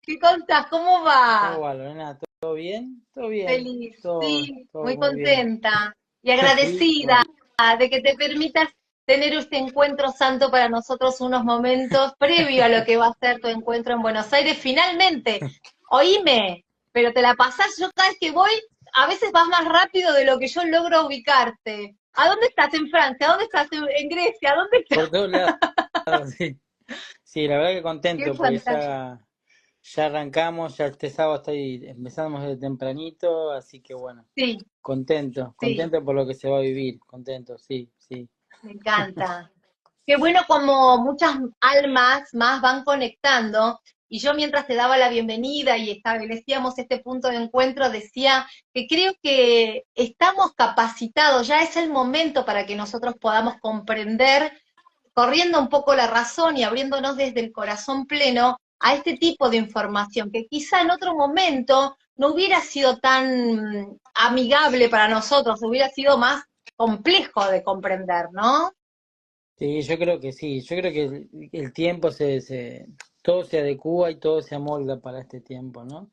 ¿Qué contás? ¿Cómo ¿Cómo va? va, Lorena? ¿Todo bien? Todo bien. Feliz, Todo, sí, todo muy muy bien. contenta y Sí, agradecida bueno. de que te permitas tener este encuentro santo para nosotros unos momentos previo a lo que va a ser tu encuentro en Buenos Aires. Finalmente, oíme, pero te la pasás, yo cada vez que voy, a veces vas más rápido de lo que yo logro ubicarte. ¿A dónde estás en Francia? ¿A dónde estás en Grecia? ¿A dónde estás? Por todos lados, sí. Sí, la verdad que Qué contento porque fantástico. ya arrancamos, ya este sábado empezamos desde tempranito, así que bueno, Sí, contento, sí, contento por lo que se va a vivir, contento, sí, sí. me encanta. Qué bueno como muchas almas más van conectando. Y yo mientras te daba la bienvenida y establecíamos este punto de encuentro, decía que creo que estamos capacitados, ya es el momento para que nosotros podamos comprender, corriendo un poco la razón y abriéndonos desde el corazón pleno a este tipo de información, que quizá en otro momento no hubiera sido tan amigable para nosotros, hubiera sido más complejo de comprender, ¿no? Sí, yo creo que sí, yo creo que el tiempo todo se adecúa y todo se amolda para este tiempo, ¿no?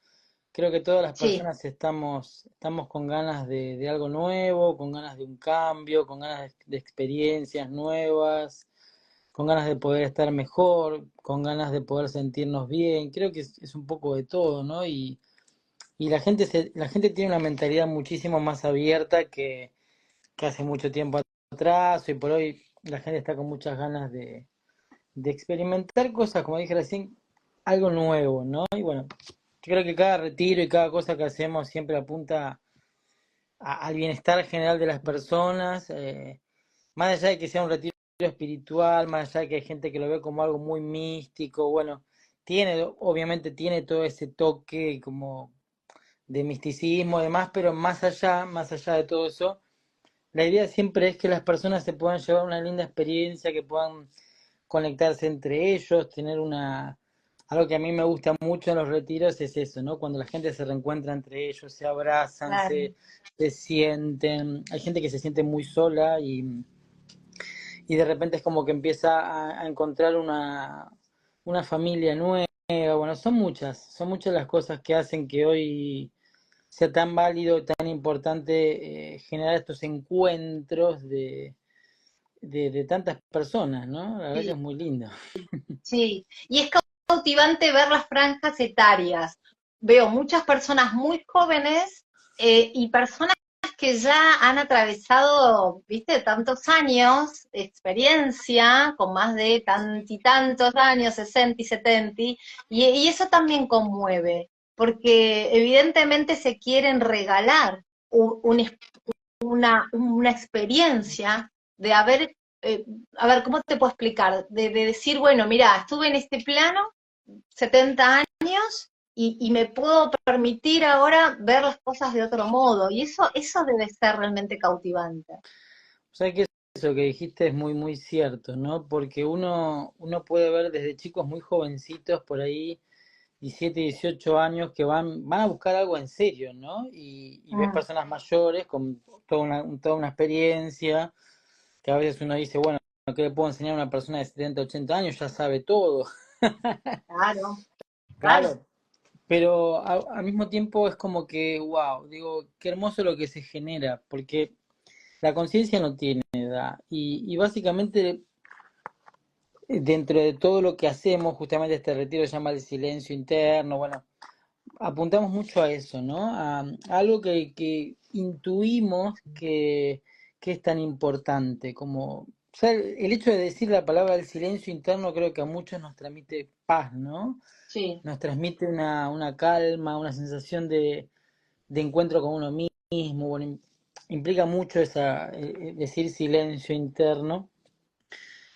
Creo que todas las Sí. personas estamos con ganas de algo nuevo, con ganas de un cambio, con ganas de experiencias nuevas, con ganas de poder estar mejor, con ganas de poder sentirnos bien. Creo que es un poco de todo, ¿no? Y la gente tiene una mentalidad muchísimo más abierta que hace mucho tiempo atrás. Hoy por hoy la gente está con muchas ganas de experimentar cosas, como dije recién, algo nuevo, ¿no? Y bueno, yo creo que cada retiro y cada cosa que hacemos siempre apunta al bienestar general de las personas, más allá de que sea un retiro espiritual, más allá de que hay gente que lo ve como algo muy místico, bueno, obviamente tiene todo ese toque como de misticismo y demás, pero más allá de todo eso, la idea siempre es que las personas se puedan llevar una linda experiencia, que puedan conectarse entre ellos, tener una... Algo que a mí me gusta mucho en los retiros es eso, ¿no? Cuando la gente se reencuentra entre ellos, se abrazan, Claro. se sienten... Hay gente que se siente muy sola y de repente es como que empieza a encontrar una familia nueva. Bueno, son muchas las cosas que hacen que hoy sea tan válido, tan importante generar estos encuentros de tantas personas, ¿no? La verdad que Sí, es muy lindo. sí. Y es cautivante ver las franjas etarias. Veo muchas personas muy jóvenes y personas que ya han atravesado, viste, tantos años de experiencia, con más de tantos años, 60 y 70, y eso también conmueve, porque evidentemente se quieren regalar un una experiencia de haber, a ver, ¿cómo te puedo explicar? De decir, bueno, mira, estuve en este plano 70 años y me puedo permitir ahora ver las cosas de otro modo. Y eso debe ser realmente cautivante. O sea que eso que dijiste es muy, muy cierto, ¿no? Porque uno puede ver desde chicos muy jovencitos por ahí, 17, 18 años, que van a buscar algo en serio, ¿no? Y ves Mm, personas mayores con toda una experiencia, que a veces uno dice, bueno, ¿qué le puedo enseñar a una persona de 70, 80 años? Ya sabe todo. claro, claro. Claro, pero al mismo tiempo es como que, wow, digo, qué hermoso lo que se genera, porque la conciencia no tiene edad y básicamente dentro de todo lo que hacemos, justamente este retiro se llama el silencio interno, bueno, apuntamos mucho a eso, ¿no? A algo que intuimos que es tan importante como, o sea, el hecho de decir la palabra del silencio interno creo que a muchos nos transmite paz, ¿no? Sí, Nos transmite una calma, una sensación de encuentro con uno mismo, bueno, implica mucho decir silencio interno,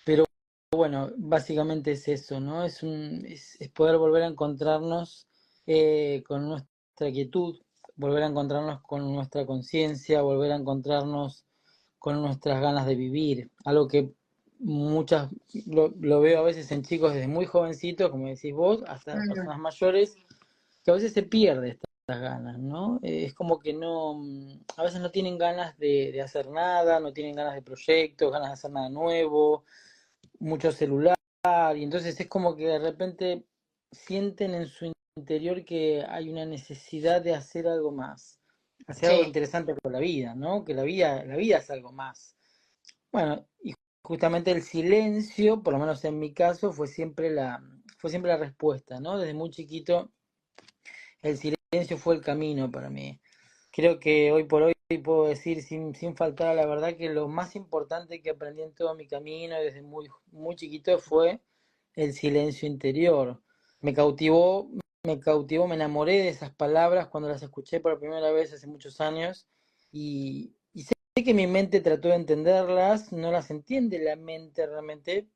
pero bueno, básicamente es eso, ¿no? Es poder volver a encontrarnos con nuestra quietud, volver a encontrarnos con nuestra conciencia, volver a encontrarnos con nuestras ganas de vivir, algo que muchas lo veo a veces en chicos desde muy jovencitos, como decís vos, hasta mm, personas mayores, que a veces se pierde estas ganas, ¿no? Es como que no, a veces no tienen ganas de hacer nada, no tienen ganas de proyectos, ganas de hacer nada nuevo, mucho celular, y entonces es como que de repente sienten en su interior que hay una necesidad de hacer algo más, hacer algo Sí, interesante por la vida, ¿no? Que la vida es algo más. Bueno, y justamente el silencio, por lo menos en mi caso, fue siempre la respuesta, ¿no? Desde muy chiquito el silencio fue el camino para mí. Creo que hoy por hoy puedo decir sin faltar a la verdad que lo más importante que aprendí en todo mi camino desde muy chiquito fue el silencio interior. Me cautivó, me enamoré de esas palabras cuando las escuché por primera vez hace muchos años y sé que mi mente trató de entenderlas, no las entiende la mente realmente,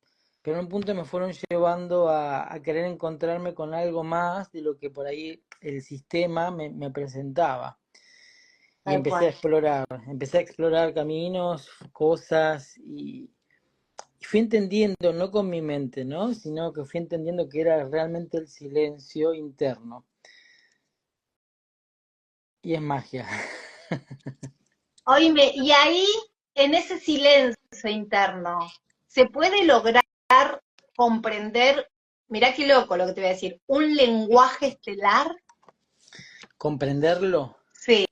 pero en un punto me fueron llevando a querer encontrarme con algo más de lo que por ahí el sistema me presentaba. Y tal cual. empecé a explorar caminos, cosas y fui entendiendo, no con mi mente, ¿no? Sino que fui entendiendo que era realmente el silencio interno. Y es magia. Oíme, y ahí, en ese silencio interno, ¿se puede lograr comprender, mirá qué loco lo que te voy a decir, un lenguaje estelar? Comprenderlo. Sí,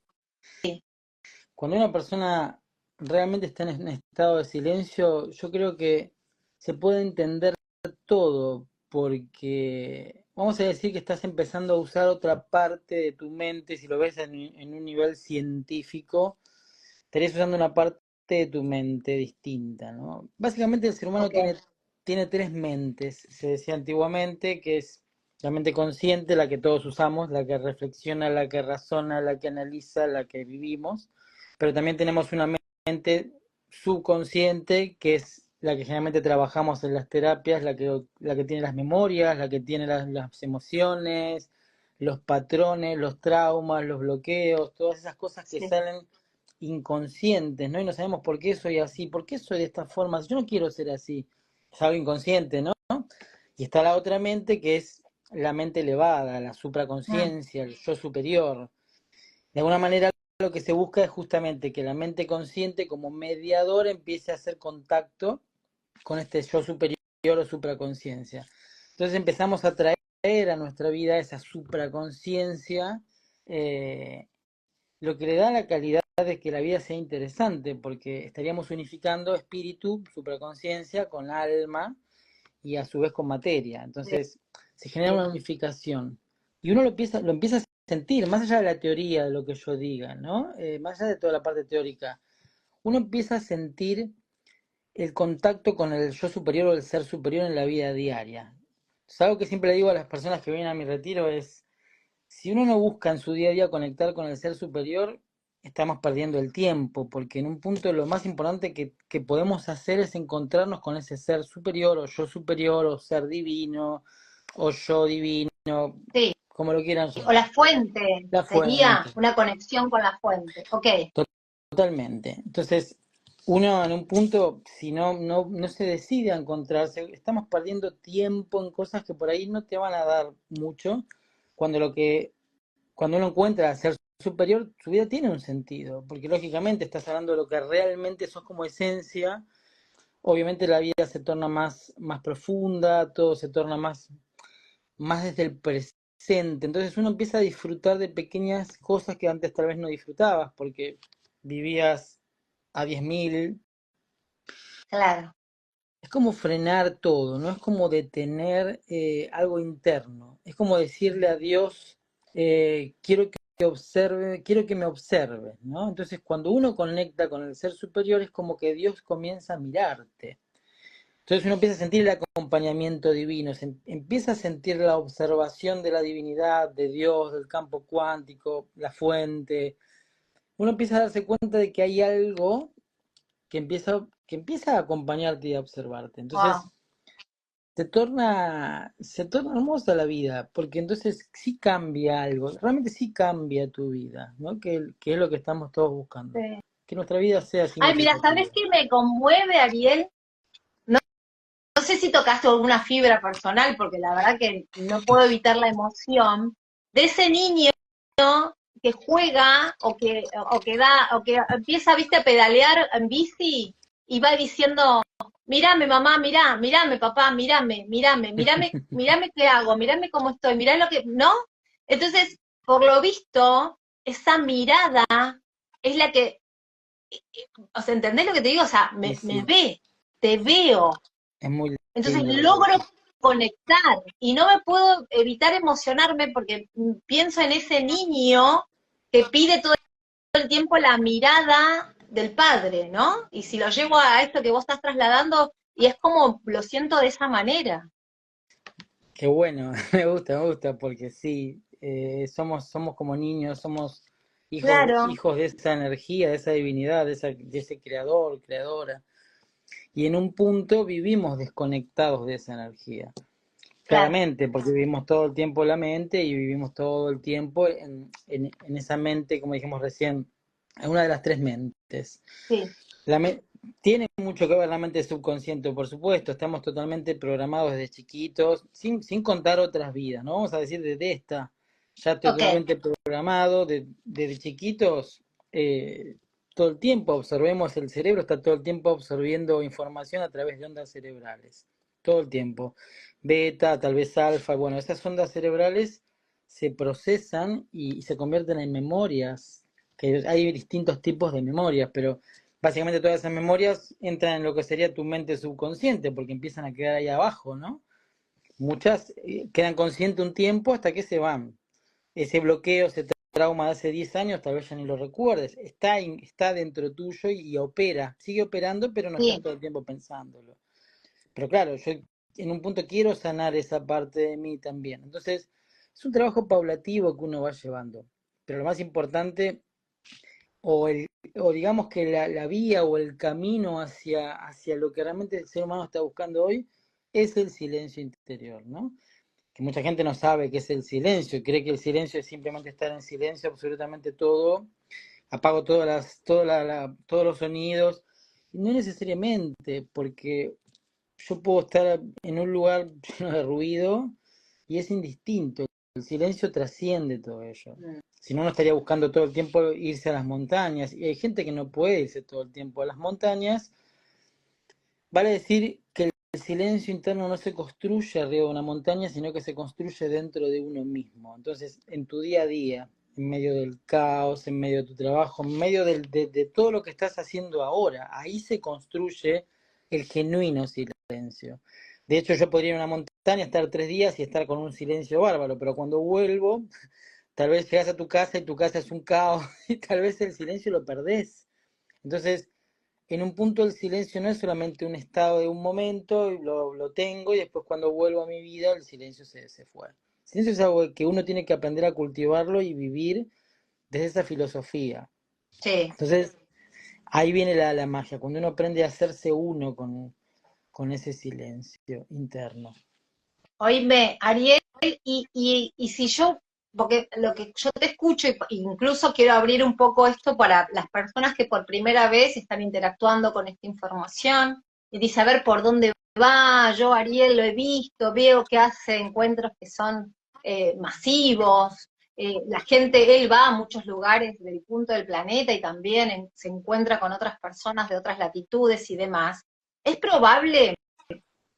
Cuando una persona realmente está en un estado de silencio, yo creo que se puede entender todo, porque vamos a decir que estás empezando a usar otra parte de tu mente, si lo ves en un nivel científico, estarías usando una parte de tu mente distinta, ¿no? Básicamente el ser humano ok, tiene tres mentes, se decía antiguamente, que es la mente consciente, la que todos usamos, la que reflexiona, la que razona, la que analiza, la que vivimos, pero también tenemos una mente subconsciente, que es la que generalmente trabajamos en las terapias, la que tiene las memorias, la que tiene las emociones, los patrones, los traumas, los bloqueos, todas esas cosas que sí, salen inconscientes, ¿no? Y no sabemos por qué soy así, por qué soy de esta forma, yo no quiero ser así, es algo inconsciente, ¿no? Y está la otra mente que es la mente elevada, la mm, supraconciencia, el yo superior. De alguna manera lo que se busca es justamente que la mente consciente como mediador empiece a hacer contacto con este yo superior o supraconciencia. Entonces empezamos a traer a nuestra vida esa supraconciencia, eh, lo que le da la calidad de que la vida sea interesante, porque estaríamos unificando espíritu, supraconciencia, con alma y a su vez con materia. Entonces se genera sí, una unificación. Y uno lo empieza a sentir, más allá de la teoría, de lo que yo diga, ¿no? Más allá de toda la parte teórica, uno empieza a sentir el contacto con el yo superior o el ser superior en la vida diaria. Es algo que siempre le digo a las personas que vienen a mi retiro es, si uno no busca en su día a día conectar con el ser superior, estamos perdiendo el tiempo, porque en un punto lo más importante que podemos hacer es encontrarnos con ese ser superior, o ser divino, o yo divino, sí. como lo quieran O llamar. la fuente, La sería fuente, una conexión con la fuente. Ok, totalmente. Entonces, uno en un punto, si no se decide a encontrarse, estamos perdiendo tiempo en cosas que por ahí no te van a dar mucho, cuando cuando uno encuentra a ser superior, su vida tiene un sentido, porque lógicamente estás hablando de lo que realmente sos como esencia, obviamente la vida se torna más profunda, todo se torna más desde el presente, entonces uno empieza a disfrutar de pequeñas cosas que antes tal vez no disfrutabas, porque vivías a 10.000. claro. Es como frenar todo, no es como detener algo interno, es como decirle a Dios, quiero que observe, quiero que me observe, ¿no? Entonces cuando uno conecta con el ser superior es como que Dios comienza a mirarte. Entonces uno empieza a sentir el acompañamiento divino, empieza a sentir la observación de la divinidad, de Dios, del campo cuántico, la fuente. Uno empieza a darse cuenta de que hay algo que empieza a acompañarte y a observarte. Entonces Wow. se torna hermosa la vida, porque entonces sí cambia algo, realmente sí cambia tu vida, ¿no? Que es lo que estamos todos buscando, Sí. que nuestra vida sea Ay, mira, ¿sabés significativa. qué me conmueve, Ariel? No, no sé si tocaste alguna fibra personal, porque la verdad que no puedo evitar la emoción de ese niño que juega o que empieza, viste, a pedalear en bici y va diciendo, mírame mamá, mírame papá, mírame qué hago, mírame cómo estoy, mirá lo que, ¿no? Entonces, por lo visto, esa mirada es la que, o sea, ¿entendés lo que te digo? O sea, Y me sí, ve, te veo. es muy Entonces lindo lo que logro decís. conectar y no me puedo evitar emocionarme porque pienso en ese niño que pide todo el tiempo la mirada del padre, ¿no? Y si lo llevo a esto que vos estás trasladando, y es como lo siento de esa manera. Qué bueno, me gusta, porque sí, somos como niños, somos Claro, hijos de esa energía, de esa divinidad, de ese creador, creadora. Y en un punto vivimos desconectados de esa energía. claro, Claramente, porque vivimos todo el tiempo en la mente y vivimos todo el tiempo en esa mente, como dijimos recién, en una de las tres mentes. sí, La me- Tiene mucho que ver la mente subconsciente, por supuesto, estamos totalmente programados desde chiquitos, sin contar otras vidas, ¿no? Vamos a decir desde esta, ya ok, totalmente programado, desde chiquitos, eh, todo el tiempo absorbemos, el cerebro está todo el tiempo absorbiendo información a través de ondas cerebrales, todo el tiempo. Beta, tal vez alfa, bueno, esas ondas cerebrales se procesan y se convierten en memorias, que hay distintos tipos de memorias, pero básicamente todas esas memorias entran en lo que sería tu mente subconsciente, porque empiezan a quedar ahí abajo, ¿no? Muchas quedan conscientes un tiempo hasta que se van. Ese bloqueo, ese trauma de hace 10 años, tal vez ya ni lo recuerdes. Está dentro tuyo y opera, sigue operando, pero no estás sí. todo el tiempo pensándolo. Pero claro, yo en un punto quiero sanar esa parte de mí también. Entonces, es un trabajo paulativo que uno va llevando. Pero lo más importante o, el, o digamos que la vía o el camino hacia lo que realmente el ser humano está buscando hoy es el silencio interior, ¿no? Que mucha gente no sabe qué es el silencio y cree que el silencio es simplemente estar en silencio absolutamente todo, apago todos los sonidos, y no necesariamente, porque yo puedo estar en un lugar lleno de ruido y es indistinto. El silencio trasciende todo ello. Mm. Si no, uno estaría buscando todo el tiempo irse a las montañas. Y hay gente que no puede irse todo el tiempo a las montañas. Vale decir que el silencio interno no se construye arriba de una montaña, sino que se construye dentro de uno mismo. Entonces, en tu día a día, en medio del caos, en medio de tu trabajo, en medio de todo lo que estás haciendo ahora, ahí se construye el genuino silencio. De hecho, yo podría ir a una montaña, estar 3 días y estar con un silencio bárbaro, pero cuando vuelvo, tal vez llegas a tu casa y tu casa es un caos y tal vez el silencio lo perdés. Entonces, en un punto el silencio no es solamente un estado de un momento, y lo tengo y después cuando vuelvo a mi vida el silencio se fue. El silencio es algo que uno tiene que aprender a cultivarlo y vivir desde esa filosofía. Sí. Entonces, ahí viene la magia, cuando uno aprende a hacerse uno con ese silencio interno. Oíme, Ariel, y si yo, porque lo que yo te escucho, incluso quiero abrir un poco esto para las personas que por primera vez están interactuando con esta información, y de saber por dónde va, yo Ariel lo he visto, veo que hace encuentros que son masivos, la gente, él va a muchos lugares del punto del planeta y también se encuentra con otras personas de otras latitudes y demás. Es probable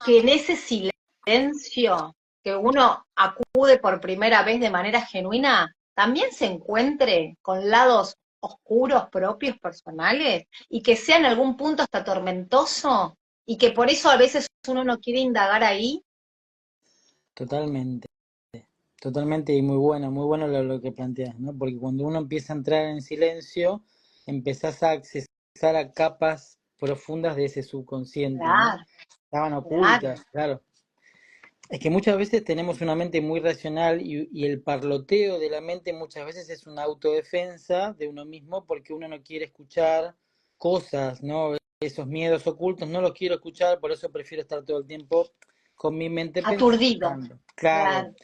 que en ese silencio que uno acude por primera vez de manera genuina, también se encuentre con lados oscuros propios, personales, y que sea en algún punto hasta tormentoso, y que por eso a veces uno no quiere indagar ahí. Totalmente, totalmente y muy bueno lo que planteas, ¿no? Porque cuando uno empieza a entrar en silencio, empezás a accesar a capas profundas de ese subconsciente, ¿no? Claro, Estaban claro. ocultas, claro. Es que muchas veces tenemos una mente muy racional y el parloteo de la mente muchas veces es una autodefensa de uno mismo porque uno no quiere escuchar cosas, ¿no? Esos miedos ocultos no los quiero escuchar, por eso prefiero estar todo el tiempo con mi mente Aturdido. pensando. Claro, Claro.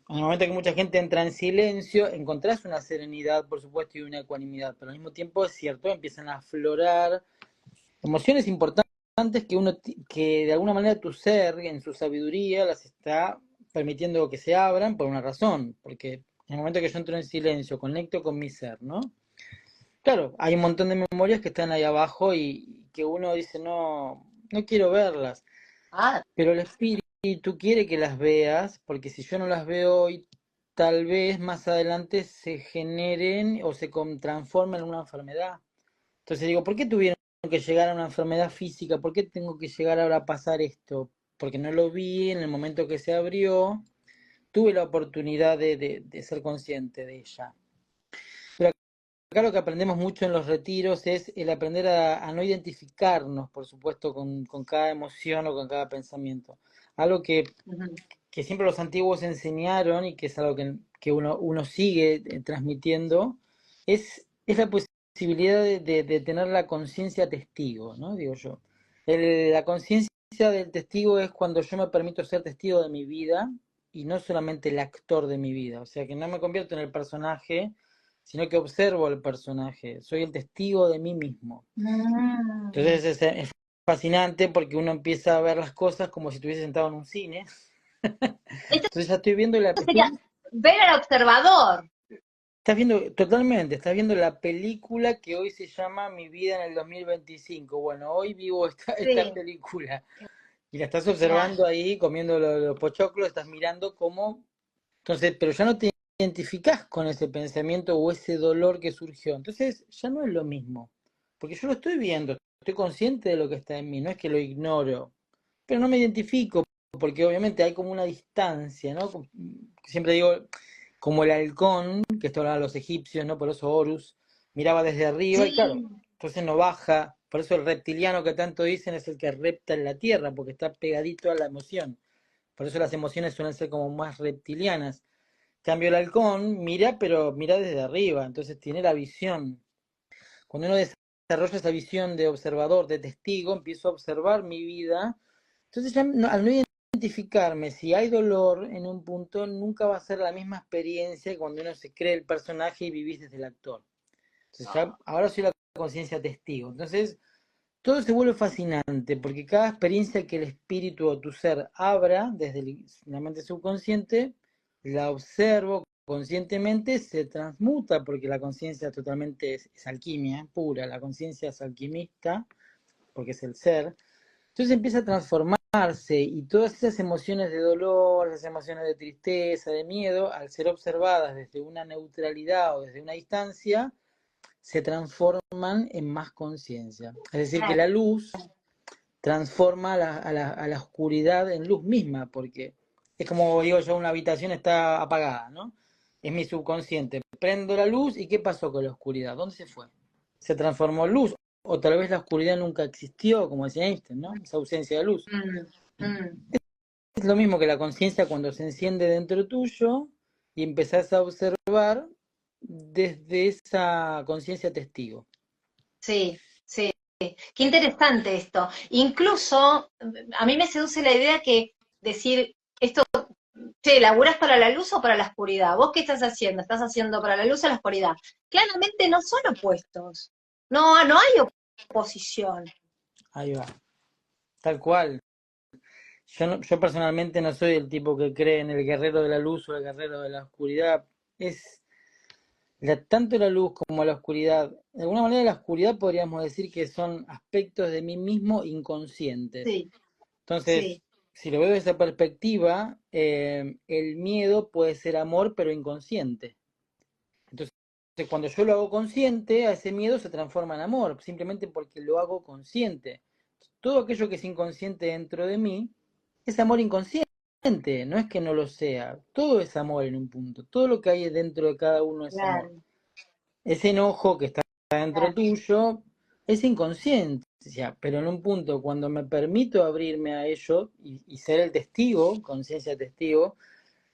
en el momento que mucha gente entra en silencio, encontrás una serenidad, por supuesto, y una ecuanimidad, pero al mismo tiempo es cierto, empiezan a aflorar emociones importantes que de alguna manera tu ser, en su sabiduría, las está permitiendo que se abran por una razón, porque en el momento que yo entro en silencio, conecto con mi ser, ¿no? Claro, hay un montón de memorias que están ahí abajo y que uno dice, no, no quiero verlas, Ah, pero el espíritu quiere que las veas, porque si yo no las veo hoy, tal vez más adelante se generen o se transformen en una enfermedad. Entonces digo, ¿por qué tuvieron que llegar a una enfermedad física? ¿Por qué tengo que llegar ahora a pasar esto? Porque no lo vi en el momento que se abrió, tuve la oportunidad de ser consciente de ella. Pero acá lo que aprendemos mucho en los retiros es el aprender a no identificarnos, por supuesto, con cada emoción o con cada pensamiento. Algo Ujú. que siempre los antiguos enseñaron y que es algo que uno sigue transmitiendo, es la posibilidad de tener la conciencia testigo, ¿no? Digo yo. La conciencia del testigo es cuando yo me permito ser testigo de mi vida y no solamente el actor de mi vida. O sea, que no me convierto en el personaje, sino que observo el personaje. Soy el testigo de mí mismo. Mm. Entonces es fascinante porque uno empieza a ver las cosas como si estuviese sentado en un cine. Esto Entonces ya estoy viendo sería ver al observador. estás viendo, totalmente, estás viendo la película que hoy se llama Mi vida en el 2025. Bueno, hoy vivo esta Sí, película y la estás claro. observando ahí, comiendo los pochoclos, estás mirando cómo. Entonces, pero ya no te identificás con ese pensamiento o ese dolor que surgió. Entonces, ya no es lo mismo, porque yo lo estoy viendo, estoy consciente de lo que está en mí, no es que lo ignoro, pero no me identifico, porque obviamente hay como una distancia, ¿no? Siempre digo, como el halcón, que esto hablaba los egipcios, ¿no? Por eso Horus miraba desde arriba y claro, Sí, entonces no baja, por eso el reptiliano que tanto dicen es el que repta en la tierra, porque está pegadito a la emoción. Por eso las emociones suelen ser como más reptilianas. Cambio el halcón, mira, pero mira desde arriba, entonces tiene la visión. Cuando uno desarrolla esa visión de observador, de testigo, empiezo a observar mi vida. Entonces ya al no identificarme, si hay dolor en un punto, nunca va a ser la misma experiencia que cuando uno se cree el personaje y vivís desde el actor. Entonces ya, ahora soy la conciencia testigo. Entonces, todo se vuelve fascinante porque cada experiencia que el espíritu o tu ser abra desde la mente subconsciente, la observo conscientemente, se transmuta porque la conciencia totalmente es alquimia pura, la conciencia es alquimista porque es el ser. Entonces empieza a transformarse y todas esas emociones de dolor, esas emociones de tristeza, de miedo, al ser observadas desde una neutralidad o desde una distancia, se transforman en más conciencia. Es decir, que la luz transforma a la oscuridad en luz misma, porque es como digo yo, una habitación está apagada, ¿no? Es mi subconsciente. Prendo la luz y ¿qué pasó con la oscuridad? ¿Dónde se fue? Se transformó en luz. O tal vez la oscuridad nunca existió, como decía Einstein, ¿no? Esa ausencia de luz. mm, mm, Es lo mismo que la conciencia cuando se enciende dentro tuyo y empezás a observar desde esa conciencia testigo. sí, sí. Qué interesante esto. Incluso a mí me seduce la idea que decir esto, che, ¿laburás para la luz o para la oscuridad? ¿Vos qué estás haciendo? ¿Estás haciendo para la luz o la oscuridad? Claramente no son opuestos. No, no hay oposición. Ahí va. Tal cual. Yo personalmente no soy el tipo que cree en el guerrero de la luz o el guerrero de la oscuridad. Es tanto la luz como la oscuridad. De alguna manera la oscuridad podríamos decir que son aspectos de mí mismo inconscientes. Sí, Entonces, sí, si lo veo desde esa perspectiva, el miedo puede ser amor pero inconsciente. Entonces, cuando yo lo hago consciente, a ese miedo se transforma en amor, simplemente porque lo hago consciente. Todo aquello que es inconsciente dentro de mí es amor inconsciente, no es que no lo sea, todo es amor en un punto, todo lo que hay dentro de cada uno es amor. claro, Ese enojo que está dentro claro. tuyo es inconsciencia, pero en un punto cuando me permito abrirme a ello y ser el testigo, conciencia testigo,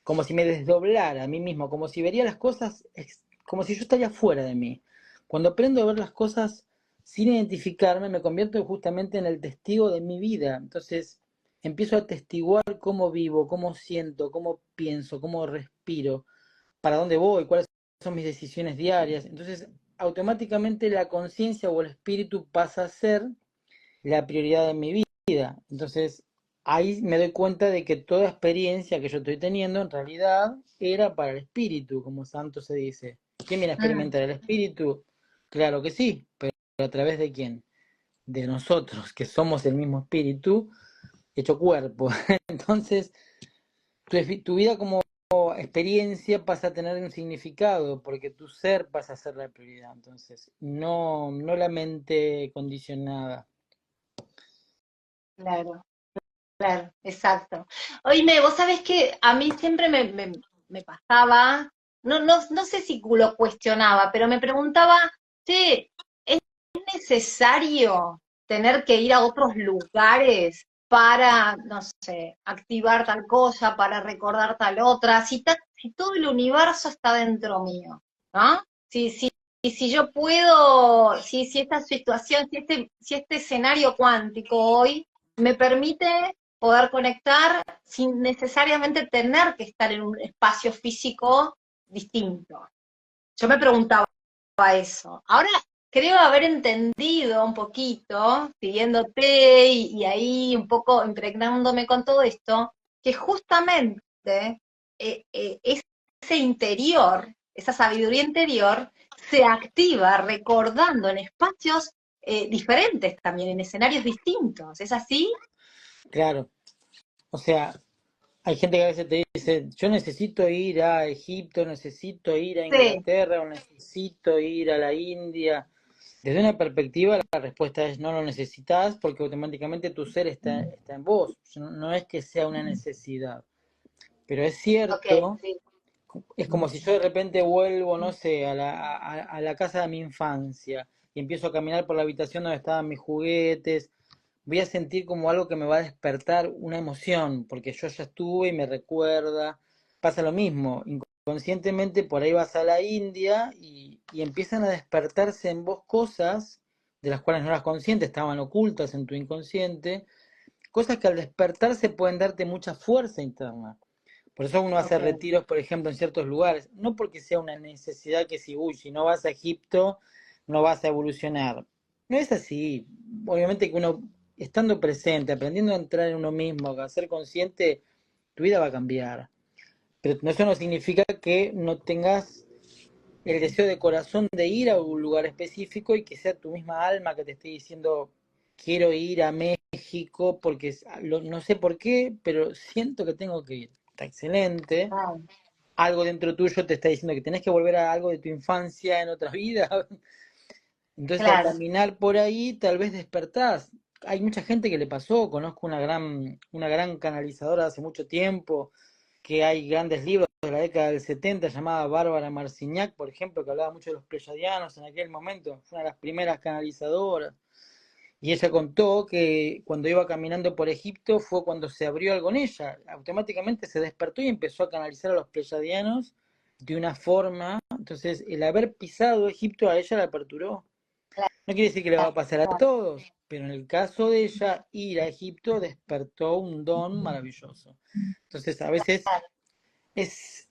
como si me desdoblara a mí mismo, como si vería las cosas, como si yo estaría fuera de mí. Cuando aprendo a ver las cosas sin identificarme, me convierto justamente en el testigo de mi vida. Entonces, empiezo a testiguar cómo vivo, cómo siento, cómo pienso, cómo respiro, para dónde voy, cuáles son mis decisiones diarias. Entonces, automáticamente la conciencia o el espíritu pasa a ser la prioridad de mi vida. Entonces, ahí me doy cuenta de que toda experiencia que yo estoy teniendo en realidad era para el espíritu, como santo se dice. ¿Quién viene a Mm, experimentar el espíritu? Claro que sí, pero ¿a través de quién? De nosotros, que somos el mismo espíritu hecho cuerpo. Entonces, tu vida como experiencia pasa a tener un significado, porque tu ser pasa a ser la prioridad. Entonces, no la mente condicionada. Claro, claro, exacto. Oíme, vos sabés que a mí siempre me pasaba, no sé si lo cuestionaba, pero me preguntaba, che, ¿es necesario tener que ir a otros lugares para, no sé, activar tal cosa, para recordar tal otra? Si todo el universo está dentro mío, ¿no? Si yo puedo, si esta situación, si este escenario cuántico hoy me permite poder conectar sin necesariamente tener que estar en un espacio físico distinto. Yo me preguntaba eso. Ahora creo haber entendido un poquito, siguiéndote y ahí un poco impregnándome con todo esto, que justamente ese interior, esa sabiduría interior, se activa recordando en espacios diferentes también, en escenarios distintos. ¿Es así? Claro, o sea, hay gente que a veces te dice, yo necesito ir a Egipto, necesito ir a Sí. Inglaterra o necesito ir a la India. Desde una perspectiva, la respuesta es no lo necesitas porque automáticamente tu ser está en vos. No es que sea una necesidad. Pero es Ok, cierto, sí. es como si yo de repente vuelvo, no sé, a la casa de mi infancia y empiezo a caminar por la habitación donde estaban mis juguetes. Voy a sentir como algo que me va a despertar una emoción, porque yo ya estuve y me recuerda. Pasa lo mismo, inconscientemente por ahí vas a la India y empiezan a despertarse en vos cosas de las cuales no eras consciente, estaban ocultas en tu inconsciente, cosas que al despertarse pueden darte mucha fuerza interna. Por eso uno hace Ok, retiros, por ejemplo, en ciertos lugares, no porque sea una necesidad que si, uy, si no vas a Egipto, no vas a evolucionar. No es así. Obviamente que uno, estando presente, aprendiendo a entrar en uno mismo, a ser consciente, tu vida va a cambiar. Pero eso no significa que no tengas el deseo de corazón de ir a un lugar específico y que sea tu misma alma que te esté diciendo, quiero ir a México porque no sé por qué, pero siento que tengo que ir. Está excelente. claro, Algo dentro tuyo te está diciendo que tenés que volver a algo de tu infancia en otra vida. Entonces al claro. caminar por ahí tal vez despertás. Hay mucha gente que le pasó, conozco una gran canalizadora de hace mucho tiempo, que hay grandes libros de la década del 70 llamada Bárbara Marcignac, por ejemplo, que hablaba mucho de los pleyadianos en aquel momento, fue una de las primeras canalizadoras. Y ella contó que cuando iba caminando por Egipto fue cuando se abrió algo en ella. Automáticamente se despertó y empezó a canalizar a los pleyadianos de una forma. Entonces, el haber pisado Egipto a ella la aperturó. No quiere decir que le va a pasar a todos, pero en el caso de ella, ir a Egipto despertó un don maravilloso. Entonces, a veces es,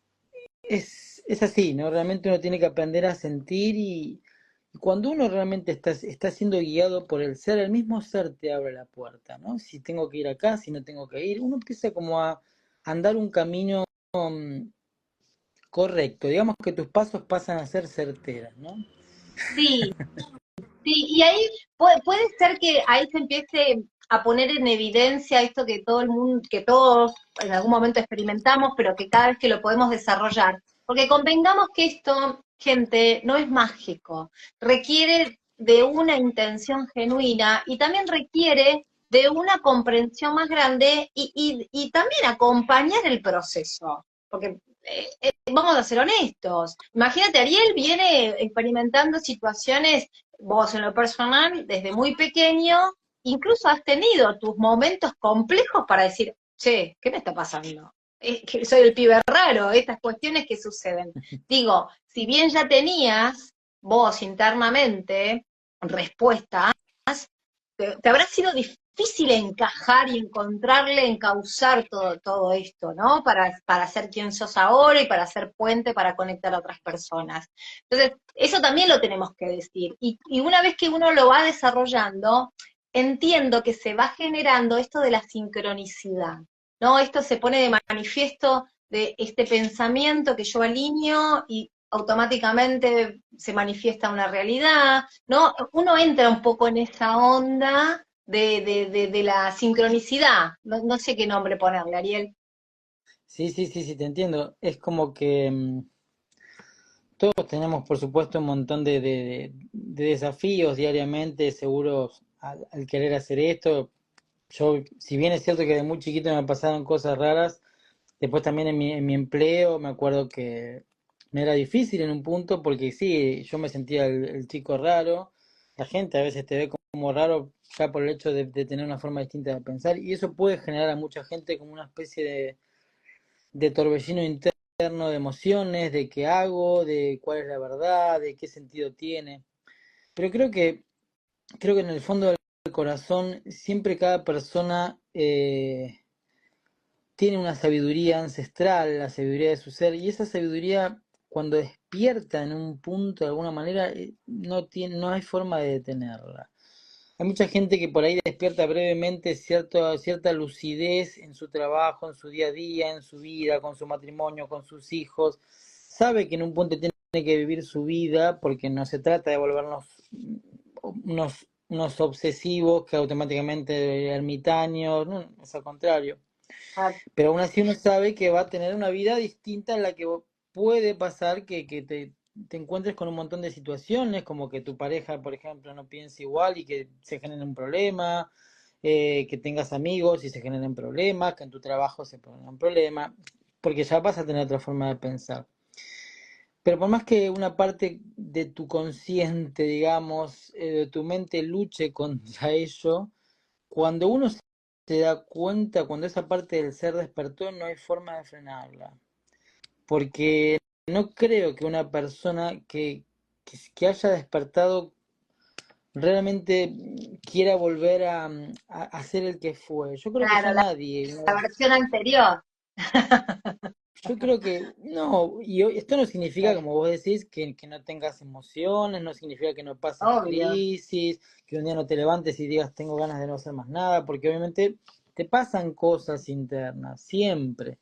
es así, ¿no? Realmente uno tiene que aprender a sentir y cuando uno realmente está siendo guiado por el ser, el mismo ser te abre la puerta, ¿no? Si tengo que ir acá, si no tengo que ir, uno empieza como a andar un camino correcto. Digamos que tus pasos pasan a ser certeros, ¿no? Sí, sí, y ahí puede ser que ahí se empiece a poner en evidencia esto que todo el mundo, que todos en algún momento experimentamos, pero que cada vez que lo podemos desarrollar. Porque convengamos que esto, gente, no es mágico, requiere de una intención genuina y también requiere de una comprensión más grande y también acompañar el proceso. Porque vamos a ser honestos. Imagínate, Ariel viene experimentando situaciones, vos en lo personal, desde muy pequeño, incluso has tenido tus momentos complejos para decir, che, ¿qué me está pasando? Es que soy el pibe raro, estas cuestiones que suceden. Digo, si bien ya tenías vos internamente respuestas, te habrá sido difícil encajar y encontrarle, encauzar todo esto, ¿no? Para ser quien sos ahora y para ser puente, para conectar a otras personas. Entonces, eso también lo tenemos que decir. Y una vez que uno lo va desarrollando, entiendo que se va generando esto de la sincronicidad, ¿no? Esto se pone de manifiesto de este pensamiento que yo alineo y automáticamente se manifiesta una realidad, ¿no? Uno entra un poco en esa onda de la sincronicidad, no sé qué nombre ponerle, Ariel. Sí, sí, sí, sí, te entiendo. Es como que todos tenemos, por supuesto, un montón de desafíos diariamente, seguros al querer hacer esto. Yo, si bien es cierto que de muy chiquito me pasaron cosas raras, después también en mi empleo me acuerdo que me era difícil en un punto porque sí, yo me sentía el chico raro. La gente a veces te ve como raro ya por el hecho de tener una forma distinta de pensar y eso puede generar a mucha gente como una especie de torbellino interno de emociones, de qué hago, de cuál es la verdad, de qué sentido tiene. Pero creo que en el fondo del corazón siempre cada persona tiene una sabiduría ancestral, la sabiduría de su ser, y esa sabiduría cuando despierta en un punto de alguna manera no hay forma de detenerla. Hay mucha gente que por ahí despierta brevemente cierta lucidez en su trabajo, en su día a día, en su vida, con su matrimonio, con sus hijos. Sabe que en un punto tiene que vivir su vida porque no se trata de volvernos unos obsesivos que automáticamente ermitaños, no, es al contrario. Ah, Pero aún así uno sabe que va a tener una vida distinta en la que puede pasar que te encuentres con un montón de situaciones, como que tu pareja, por ejemplo, no piense igual y que se genere un problema, que tengas amigos y se generen problemas, que en tu trabajo se pongan problemas, porque ya vas a tener otra forma de pensar. Pero por más que una parte de tu consciente, digamos, de tu mente luche contra ello, cuando uno se da cuenta, cuando esa parte del ser despertó, no hay forma de frenarla. Porque no creo que una persona que haya despertado realmente quiera volver a ser el que fue. Yo creo que ya claro, la, nadie. la versión anterior. Yo creo que no, y esto no significa, como vos decís, que no tengas emociones, no significa que no pases Obvio. crisis, que un día no te levantes y digas tengo ganas de no hacer más nada, porque obviamente te pasan cosas internas, siempre.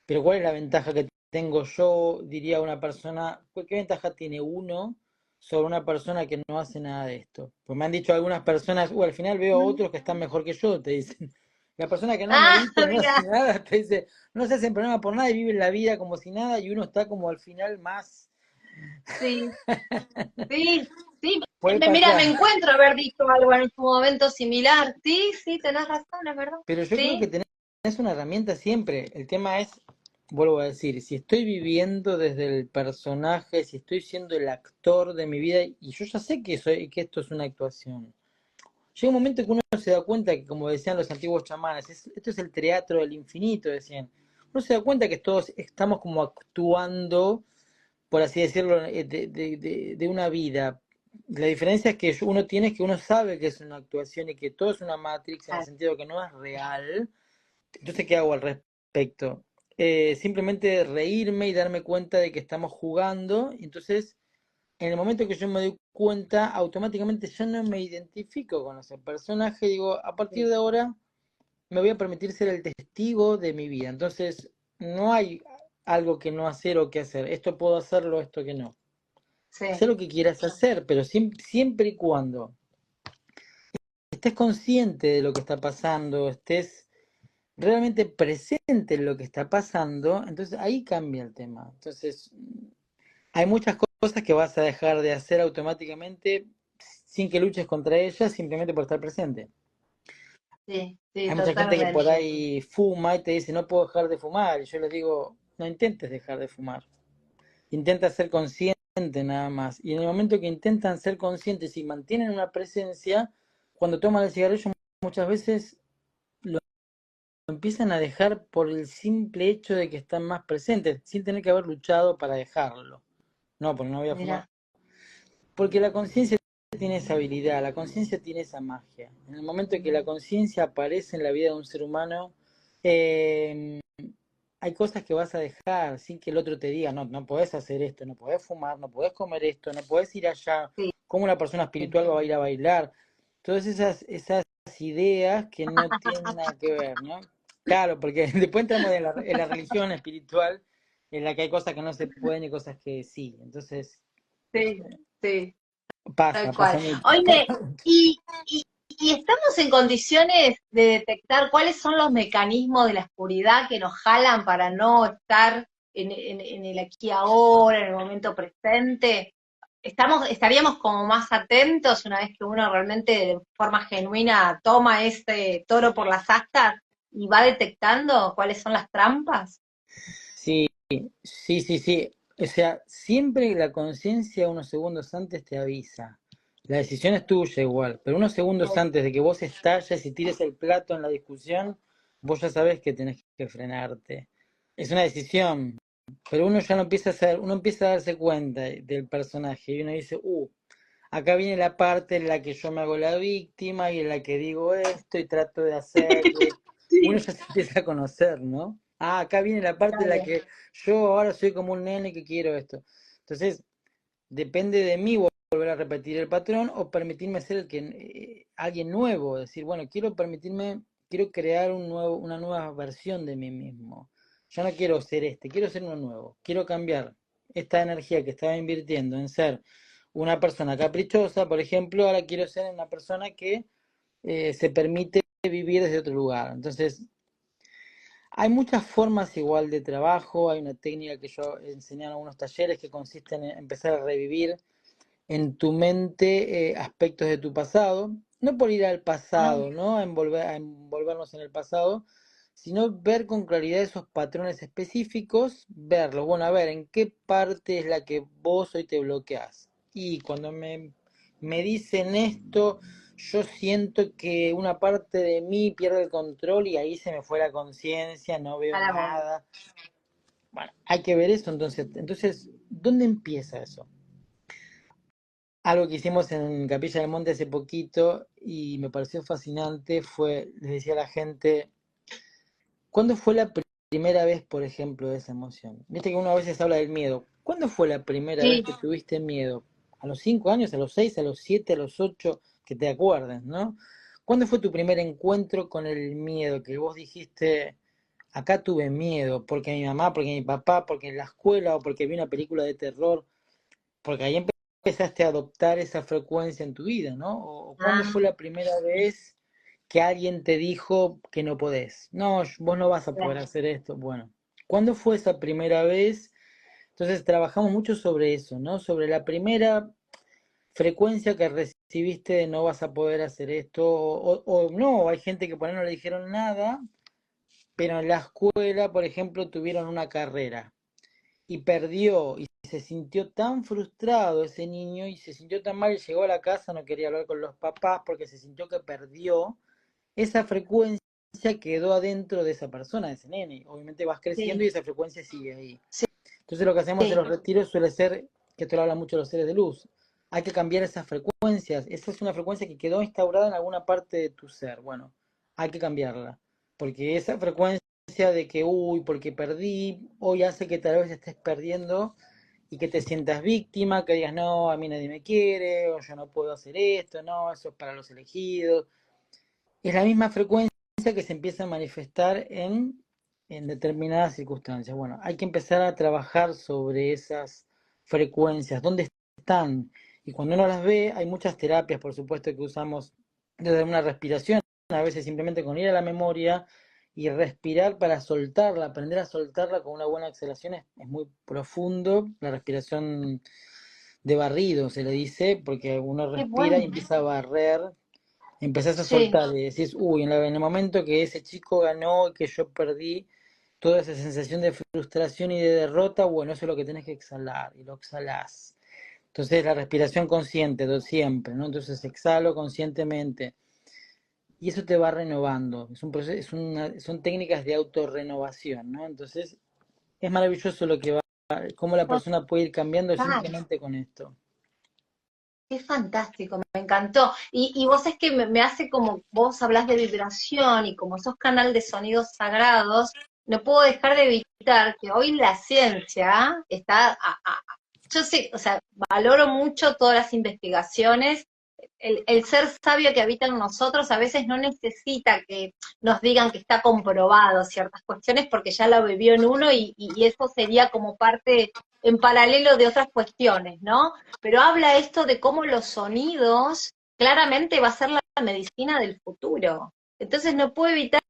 Pero ¿cuál es la ventaja que tengo yo, diría una persona, qué ventaja tiene uno sobre una persona que no hace nada de esto? Pues me han dicho algunas personas, al final veo a otros que están mejor que yo, te dicen. La persona que no Ah, medita, no hace mira, nada, te dice, no se hacen problema por nada y viven la vida como si nada y uno está como al final más... sí, sí, sí. Puede Mira, me pasar. encuentro haber dicho algo en su momento similar. Sí, sí, tenés razón, es verdad. Pero yo creo que Sí, tenés una herramienta siempre. El tema es, vuelvo a decir, si estoy viviendo desde el personaje, si estoy siendo el actor de mi vida, y yo ya sé que esto es una actuación. Llega un momento que uno se da cuenta que, como decían los antiguos chamanes, esto es el teatro del infinito, decían. Uno se da cuenta que todos estamos como actuando, por así decirlo, de una vida. La diferencia es que uno tiene es que uno sabe que es una actuación y que todo es una Matrix en el ah, sentido que no es real. Entonces, ¿qué hago al respecto? Simplemente reírme y darme cuenta de que estamos jugando. Entonces, en el momento que yo me doy cuenta, automáticamente ya no me identifico con ese personaje. Digo, a partir sí, de ahora me voy a permitir ser el testigo de mi vida. Entonces, no hay algo que no hacer o que hacer. Esto puedo hacerlo, esto que no. sí, Sé lo que quieras hacer, pero siempre y cuando estés consciente de lo que está pasando, estés realmente presente en lo que está pasando, entonces ahí cambia el tema. Entonces, hay muchas cosas que vas a dejar de hacer automáticamente sin que luches contra ellas, simplemente por estar presente. sí, sí, Hay mucha gente que por totalmente. ahí fuma y te dice, no puedo dejar de fumar, y yo les digo, no intentes dejar de fumar, intenta ser consciente nada más. Y en el momento que intentan ser conscientes y mantienen una presencia, cuando toman el cigarrillo muchas veces lo empiezan a dejar por el simple hecho de que están más presentes, sin tener que haber luchado para dejarlo. No, porque no voy a fumar. Mira, Porque la conciencia tiene esa habilidad, la conciencia tiene esa magia. En el momento en que la conciencia aparece en la vida de un ser humano, eh, hay cosas que vas a dejar sin que el otro te diga, no, no podés hacer esto, no podés fumar, no podés comer esto, no podés ir allá. sí, ¿Cómo una persona sí. espiritual va a ir a bailar? Todas esas ideas que no tienen nada que ver, ¿no? Claro, porque después entramos en la religión espiritual, en la que hay cosas que no se pueden y cosas que sí. Entonces, Sí, sí, tal pasa cual. mucho. Oye, y y estamos en condiciones de detectar cuáles son los mecanismos de la oscuridad que nos jalan para no estar en el aquí y ahora, en el momento presente. Estaríamos como más atentos una vez que uno realmente de forma genuina toma este toro por las astas y va detectando cuáles son las trampas. Sí, sí, sí, sí. O sea, siempre la conciencia unos segundos antes te avisa. La decisión es tuya igual, pero unos segundos antes de que vos estalles y tires el plato en la discusión, vos ya sabés que tenés que frenarte. Es una decisión, pero uno ya no empieza a hacer, uno empieza a darse cuenta del personaje y uno dice, acá viene la parte en la que yo me hago la víctima y en la que digo esto y trato de hacer. Uno Sí, ya se empieza a conocer, ¿no? Acá viene la parte en la claro, que yo ahora soy como un nene que quiero esto. Entonces, depende de mí volver a repetir el patrón o permitirme ser alguien nuevo. Decir, bueno, quiero crear una nueva versión de mí mismo. Yo no quiero ser quiero ser uno nuevo. Quiero cambiar esta energía que estaba invirtiendo en ser una persona caprichosa, por ejemplo, ahora quiero ser una persona que se permite vivir desde otro lugar. Entonces, hay muchas formas igual de trabajo, hay una técnica que yo enseñé en algunos talleres que consiste en empezar a revivir en tu mente aspectos de tu pasado, no por ir al ah, pasado, ¿no? A envolvernos en el pasado, sino ver con claridad esos patrones específicos, verlos, bueno, a ver, ¿en qué parte es la que vos hoy te bloqueás? Y cuando me dicen esto, yo siento que una parte de mí pierde el control y ahí se me fue la conciencia, no veo claramente. nada. Bueno, hay que ver eso entonces, ¿dónde empieza eso? Algo que hicimos en Capilla del Monte hace poquito y me pareció fascinante fue, les decía a la gente, ¿cuándo fue la primera vez, por ejemplo, de esa emoción? Viste que uno a veces habla del miedo. ¿Cuándo fue la primera vez Sí, que tuviste miedo? ¿A los 5 años, a los 6, a los 7, a los 8, que te acuerdes, ¿no? ¿Cuándo fue tu primer encuentro con el miedo? Que vos dijiste, acá tuve miedo, porque mi mamá, porque mi papá, porque en la escuela o porque vi una película de terror, porque ahí empezaste a adoptar esa frecuencia en tu vida, ¿no? ¿O cuándo fue ah, la primera vez que alguien te dijo que no podés? No, vos no vas a poder claro, hacer esto. Bueno, ¿cuándo fue esa primera vez? Entonces trabajamos mucho sobre eso, ¿no? Sobre la primera frecuencia que recibiste de no vas a poder hacer esto, o no, hay gente que por ahí no le dijeron nada, pero en la escuela, por ejemplo, tuvieron una carrera y perdió y se sintió tan frustrado ese niño y se sintió tan mal y llegó a la casa, no quería hablar con los papás porque se sintió que perdió, esa frecuencia quedó adentro de esa persona, de ese nene. Obviamente vas creciendo sí, y esa frecuencia sigue ahí. sí, Entonces lo que hacemos en sí, los retiros suele ser, que esto lo hablan mucho los seres de luz, hay que cambiar esas frecuencias. Esa es una frecuencia que quedó instaurada en alguna parte de tu ser. Bueno, hay que cambiarla. Porque esa frecuencia de que, porque perdí, hoy hace que tal vez estés perdiendo y que te sientas víctima, que digas, no, a mí nadie me quiere, o yo no puedo hacer esto, no, eso es para los elegidos. Es la misma frecuencia que se empieza a manifestar en determinadas circunstancias. Bueno, hay que empezar a trabajar sobre esas frecuencias, dónde están. Y cuando uno las ve, hay muchas terapias, por supuesto, que usamos desde una respiración, a veces simplemente con ir a la memoria y respirar para soltarla, aprender a soltarla con una buena exhalación es muy profundo. La respiración de barrido se le dice, porque uno qué respira y bueno, empieza a barrer, empezás a sí, soltar y decís, en el momento que ese chico ganó y que yo perdí, toda esa sensación de frustración y de derrota, bueno, eso es lo que tenés que exhalar y lo exhalás. Entonces la respiración consciente, siempre, ¿no? Entonces exhalo conscientemente y eso te va renovando. Es un proceso, son técnicas de autorrenovación, ¿no? Entonces es maravilloso cómo la persona puede ir cambiando total. simplemente con esto. Qué fantástico, me encantó. Y vos es que me hace como, vos hablás de vibración y como sos canal de sonidos sagrados, no puedo dejar de evitar que hoy la ciencia está, yo sé, o sea, valoro mucho todas las investigaciones. El ser sabio que habita en nosotros a veces no necesita que nos digan que está comprobado ciertas cuestiones porque ya lo vivió en uno y eso sería como parte en paralelo de otras cuestiones, ¿no? Pero habla esto de cómo los sonidos claramente va a ser la medicina del futuro. Entonces no puedo evitar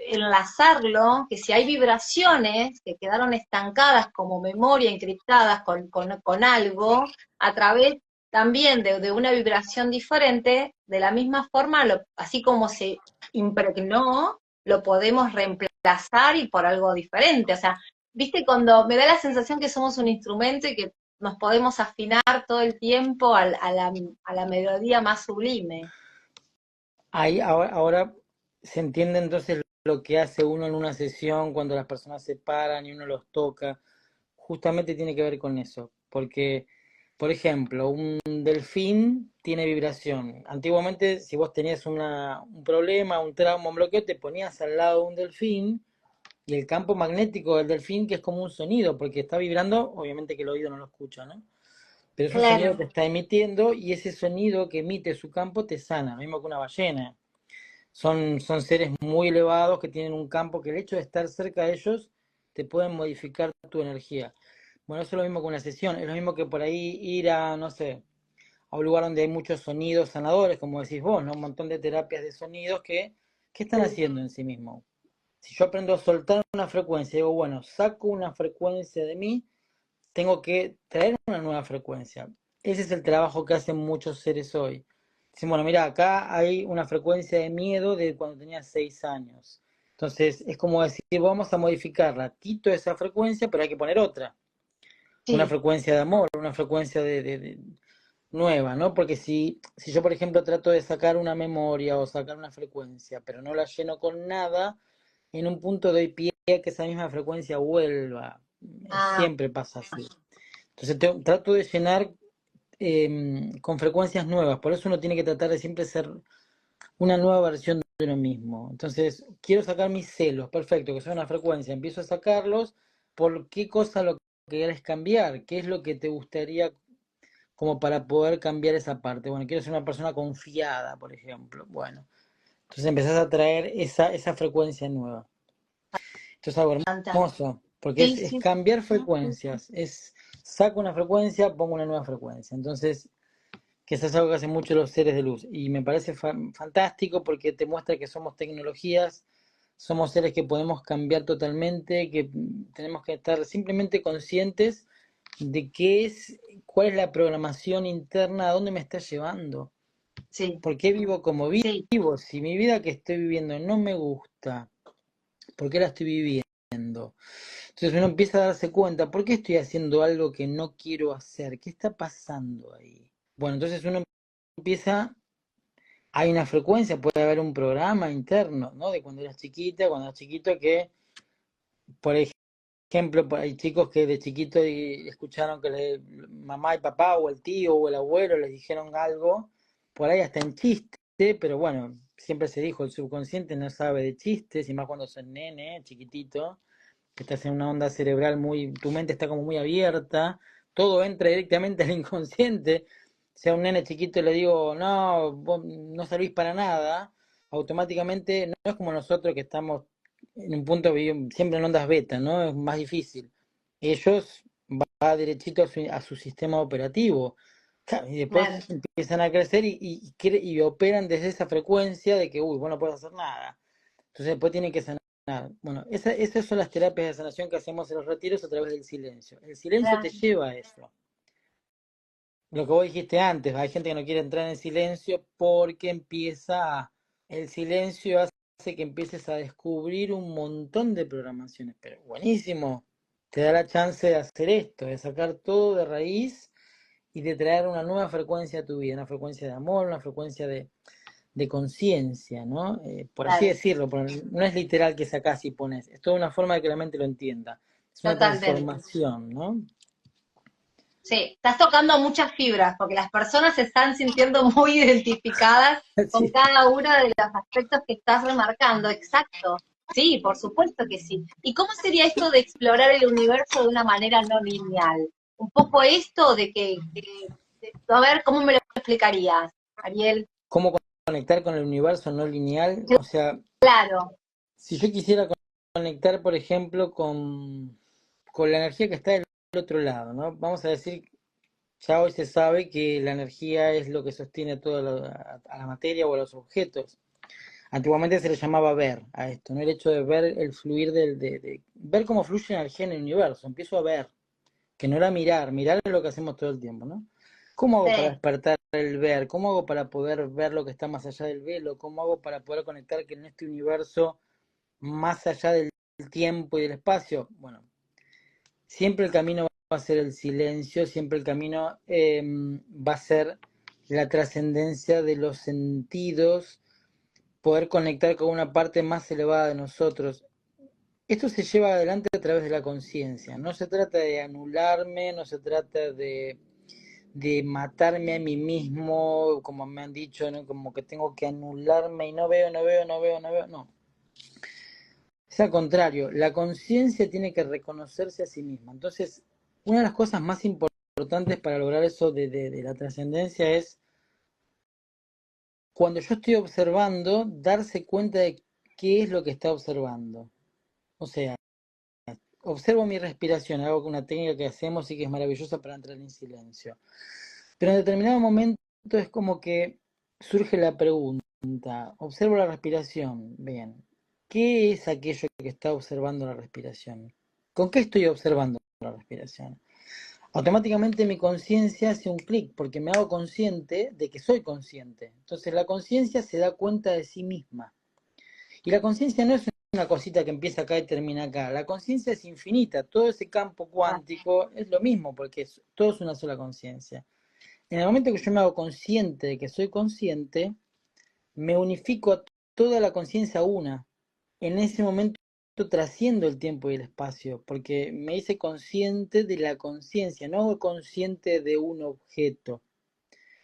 enlazarlo, que si hay vibraciones que quedaron estancadas como memoria encriptadas con algo, a través también de una vibración diferente, de la misma forma, así como se impregnó, lo podemos reemplazar y por algo diferente. O sea, viste, cuando me da la sensación que somos un instrumento y que nos podemos afinar todo el tiempo a la melodía más sublime. Ahí, ahora se entiende entonces lo que hace uno en una sesión cuando las personas se paran y uno los toca. Justamente tiene que ver con eso. Porque, por ejemplo, un delfín tiene vibración. Antiguamente, si vos tenías un problema, un trauma, un bloqueo, te ponías al lado de un delfín y el campo magnético del delfín, que es como un sonido, porque está vibrando, obviamente que el oído no lo escucha, ¿no? Pero es un sonido Claro. que está emitiendo y ese sonido que emite su campo te sana, lo mismo que una ballena. Son seres muy elevados que tienen un campo que el hecho de estar cerca de ellos te pueden modificar tu energía. Bueno, eso es lo mismo que una sesión, es lo mismo que por ahí ir a, no sé, a un lugar donde hay muchos sonidos sanadores, como decís vos, ¿no? Un montón de terapias de sonidos que, ¿qué están Sí. haciendo en sí mismo? Si yo aprendo a soltar una frecuencia, digo, bueno, saco una frecuencia de mí, tengo que traer una nueva frecuencia. Ese es el trabajo que hacen muchos seres hoy. Dicen, bueno, mira, acá hay una frecuencia de miedo de cuando tenía 6 años. Entonces, es como decir, vamos a modificarla, quito esa frecuencia, pero hay que poner otra. Una Sí, frecuencia de amor, una frecuencia de nueva, ¿no? Porque si yo, por ejemplo, trato de sacar una memoria o sacar una frecuencia, pero no la lleno con nada, en un punto doy pie a que esa misma frecuencia vuelva. ah, Siempre pasa así. Entonces trato de llenar con frecuencias nuevas, por eso uno tiene que tratar de siempre ser una nueva versión de uno mismo. Entonces, quiero sacar mis celos, perfecto, que son una frecuencia, empiezo a sacarlos, ¿por qué cosa lo que querés cambiar? ¿Qué es lo que te gustaría como para poder cambiar esa parte? Bueno, quiero ser una persona confiada, por ejemplo. Bueno, entonces empezás a traer esa frecuencia nueva. Esto es algo fantástico. hermoso, porque Sí, es sí, cambiar frecuencias, es saco una frecuencia, pongo una nueva frecuencia. Entonces, que eso es algo que hacen mucho los seres de luz. Y me parece fantástico porque te muestra que somos tecnologías, somos seres que podemos cambiar totalmente, que tenemos que estar simplemente conscientes de cuál es la programación interna, a dónde me está llevando. sí, ¿Por qué vivo como sí, vivo? Si mi vida que estoy viviendo no me gusta, ¿por qué la estoy viviendo? Entonces uno empieza a darse cuenta, ¿por qué estoy haciendo algo que no quiero hacer? ¿Qué está pasando ahí? Bueno, entonces uno empieza, hay una frecuencia, puede haber un programa interno, ¿no? De cuando eras chiquita, cuando eras chiquito, que, por ejemplo, hay chicos que de chiquito escucharon que mamá y papá o el tío o el abuelo les dijeron algo, por ahí hasta en chiste, pero bueno, siempre se dijo, el subconsciente no sabe de chistes, y más cuando sos nene, chiquitito, que estás en una onda cerebral muy, tu mente está como muy abierta, todo entra directamente al inconsciente. Si a un nene chiquito le digo, no, vos no servís para nada, automáticamente no es como nosotros que estamos en un punto siempre en ondas beta, ¿no? Es más difícil. Ellos va derechito a su sistema operativo. Claro, y claro. después empiezan a crecer y operan desde esa frecuencia de que, uy, vos no podés hacer nada. Entonces después tienen que sanar. Bueno, esas son las terapias de sanación que hacemos en los retiros a través del silencio. El silencio te Claro. lleva a eso. Lo que vos dijiste antes, hay gente que no quiere entrar en silencio porque el silencio hace que empieces a descubrir un montón de programaciones. Pero buenísimo, te da la chance de hacer esto, de sacar todo de raíz y de traer una nueva frecuencia a tu vida, una frecuencia de amor, una frecuencia de conciencia, ¿no? Por así Claro, decirlo, no es literal que sacás y pones, es toda una forma de que la mente lo entienda. Es una totalmente. transformación, ¿no? Sí, estás tocando muchas fibras, porque las personas se están sintiendo muy identificadas con Sí. cada uno de los aspectos que estás remarcando. Exacto. Sí, por supuesto que sí. ¿Y cómo sería esto de explorar el universo de una manera no lineal? Un poco esto de a ver, ¿cómo me lo explicarías, Ariel? ¿Cómo conectar con el universo no lineal? O sea, Claro, si yo quisiera conectar, por ejemplo, con la energía que está del otro lado, ¿no? Vamos a decir, Ya hoy se sabe que la energía es lo que sostiene a la materia o a los objetos. Antiguamente se le llamaba ver a esto, ¿no? El hecho de ver el fluir de ver cómo fluye la energía en el universo. Empiezo a ver, que no era mirar, mirar es lo que hacemos todo el tiempo, ¿no? ¿Cómo hago para Sí, despertar el ver? ¿Cómo hago para poder ver lo que está más allá del velo? ¿Cómo hago para poder conectar que en este universo, más allá del tiempo y del espacio? Bueno, siempre el camino va a ser el silencio, siempre el camino va a ser la trascendencia de los sentidos, poder conectar con una parte más elevada de nosotros. Esto se lleva adelante a través de la conciencia. No se trata de anularme, no se trata de matarme a mí mismo, como me han dicho, ¿no? Como que tengo que anularme y no veo, no veo, no veo, no veo. No. Es al contrario, la conciencia tiene que reconocerse a sí misma. Entonces, una de las cosas más importantes para lograr eso de la trascendencia es, cuando yo estoy observando, darse cuenta de qué es lo que está observando. O sea, observo mi respiración, hago una técnica que hacemos y que es maravillosa para entrar en silencio. Pero en determinado momento es como que surge la pregunta, observo la respiración, bien, ¿qué es aquello que está observando la respiración? ¿Con qué estoy observando la respiración? Automáticamente mi conciencia hace un clic porque me hago consciente de que soy consciente. Entonces la conciencia se da cuenta de sí misma. Y la conciencia no es una cosita que empieza acá y termina acá. La conciencia es infinita. Todo ese campo ah, cuántico es lo mismo porque todo es una sola conciencia. En el momento que yo me hago consciente de que soy consciente, me unifico a toda la conciencia una. En ese momento trasciendo el tiempo y el espacio, porque me hice consciente de la conciencia, no hago consciente de un objeto.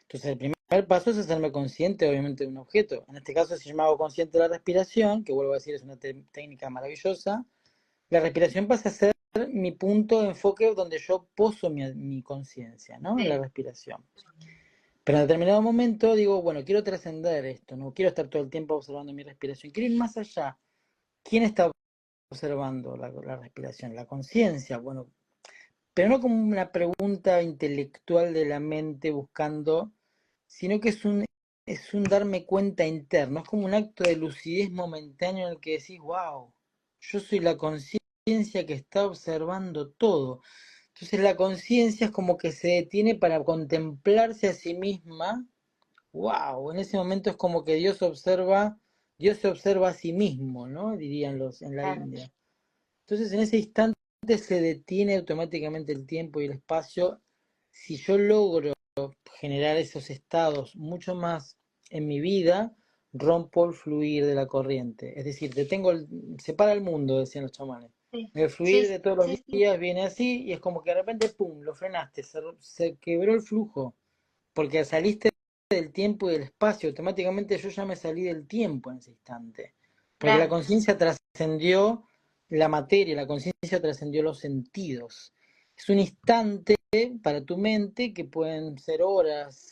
Entonces el primer paso es hacerme consciente, obviamente, de un objeto. En este caso, si yo me hago consciente de la respiración, que vuelvo a decir es una técnica maravillosa, la respiración pasa a ser mi punto de enfoque donde yo poso mi conciencia, ¿no? En la sí, respiración. Pero en determinado momento digo, bueno, quiero trascender esto, no quiero estar todo el tiempo observando mi respiración, quiero ir más allá. ¿Quién está observando la respiración? La conciencia, bueno, pero no como una pregunta intelectual de la mente buscando, sino que es un darme cuenta interno, es como un acto de lucidez momentáneo en el que decís, wow, yo soy la conciencia que está observando todo. Entonces la conciencia es como que se detiene para contemplarse a sí misma. Wow, en ese momento es como que Dios se observa a sí mismo, ¿no? Dirían los en la claro. India. Entonces en ese instante se detiene automáticamente el tiempo y el espacio. Si yo logro generar esos estados mucho más en mi vida, rompo el fluir de la corriente. Es decir, separa el mundo, decían los chamanes. Sí, El fluir sí, de todos los sí, sí, días viene así y es como que de repente, ¡pum!, lo frenaste, se quebró el flujo, porque saliste del tiempo y del espacio, automáticamente yo ya me salí del tiempo en ese instante, porque la claro. conciencia trascendió la materia, la conciencia trascendió los sentidos. Es un instante para tu mente que pueden ser horas,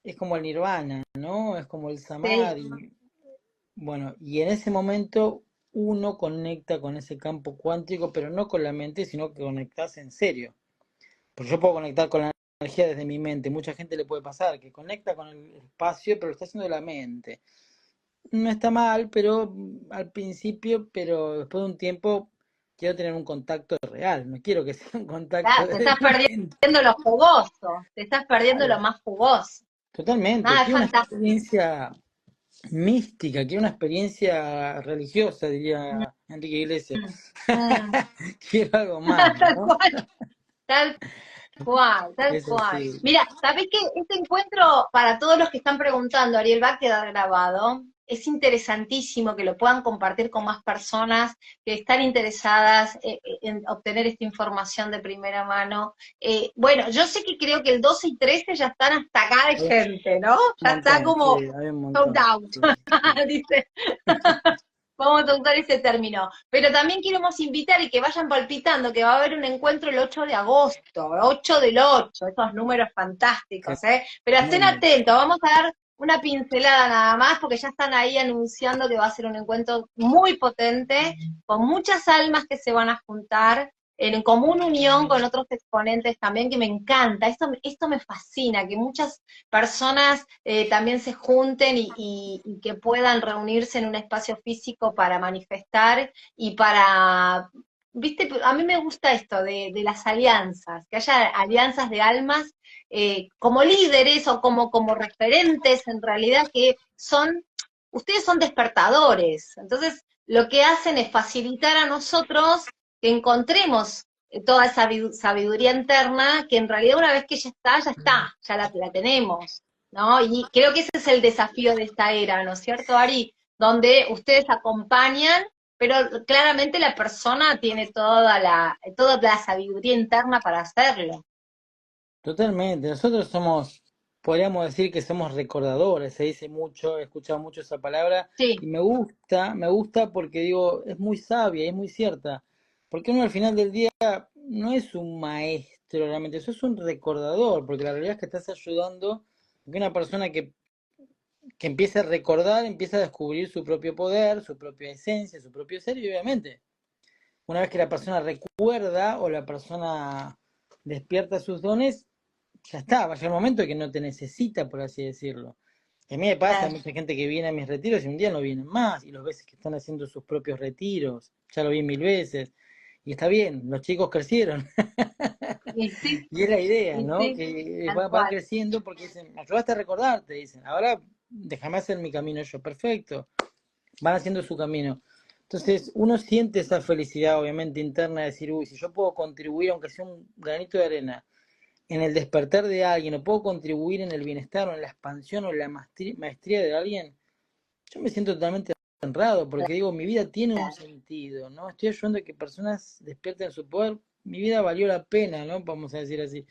es como el nirvana, ¿no? Es como el Sí, samadhi. Bueno, y en ese momento uno conecta con ese campo cuántico, pero no con la mente, sino que conectas en serio. Porque yo puedo conectar con la energía desde mi mente. Mucha gente le puede pasar que conecta con el espacio, pero lo está haciendo de la mente. No está mal, pero al principio, pero después de un tiempo quiero tener un contacto real. No quiero que sea un contacto te desde estás mi mente. perdiendo lo jugoso, te estás perdiendo lo Claro, más jugoso. totalmente. Nada, es Quiero una fantástico. experiencia mística, quiero una experiencia religiosa, diría Enrique Iglesias. Mm. Quiero algo más, Tal ¿no? cual, tal cual, tal Es cual. así. Mira, ¿sabés qué? Este encuentro, para todos los que están preguntando, Ariel, va a quedar grabado. Es interesantísimo que lo puedan compartir con más personas que están interesadas en obtener esta información de primera mano. Bueno, yo sé que creo que el 12 y 13 ya están hasta acá de Hay un gente, ¿no? Ya está montón, sí, como hay un sold montón. out, Sí, sí, sí. dice. Vamos a usar ese término. Pero también queremos invitar y que vayan palpitando que va a haber un encuentro el 8 de agosto, 8 del 8, esos números fantásticos, ¿eh? Pero estén Tremendo. atentos, vamos a dar una pincelada nada más, porque ya están ahí anunciando que va a ser un encuentro muy potente, con muchas almas que se van a juntar. en común unión con otros exponentes también, que me encanta, esto me fascina, que muchas personas también se junten y que puedan reunirse en un espacio físico para manifestar y para, viste, a mí me gusta esto de las alianzas, que haya alianzas de almas como líderes o como referentes en realidad que son, ustedes son despertadores, entonces lo que hacen es facilitar a nosotros que encontremos toda esa sabiduría interna, que en realidad una vez que ya está, la tenemos, ¿no? Y creo que ese es el desafío de esta era, ¿no es cierto, Ari? Donde ustedes acompañan, pero claramente la persona tiene toda la sabiduría interna para hacerlo. Totalmente, nosotros somos, podríamos decir que somos recordadores, se dice mucho, he escuchado mucho esa palabra y Sí, me gusta porque digo, es muy sabia y es muy cierta, porque uno al final del día no es un maestro realmente, eso es un recordador, porque la realidad es que estás ayudando a que una persona que empiece a recordar, empieza a descubrir su propio poder, su propia esencia, su propio ser y obviamente una vez que la persona recuerda o la persona despierta sus dones, ya está, va a llegar un momento que no te necesita, por así decirlo. A mí me pasa, hay claro. mucha gente que viene a mis retiros y un día no vienen más, y los veces que están haciendo sus propios retiros, ya lo vi 1000 veces, y está bien, los chicos crecieron, Y sí, y es la idea, y ¿no? sí, Que tal van cual. creciendo porque dicen, me ayudaste a recordar, te dicen, ahora déjame hacer mi camino yo, perfecto, van haciendo su camino. Entonces, uno siente esa felicidad, obviamente, interna de decir, uy, si yo puedo contribuir, aunque sea un granito de arena, en el despertar de alguien, o puedo contribuir en el bienestar, o en la expansión, o en la maestría de alguien, yo me siento totalmente honrado, porque digo, mi vida tiene un sentido, ¿no? Estoy ayudando a que personas despierten su poder, mi vida valió la pena, ¿no? Vamos a decir así.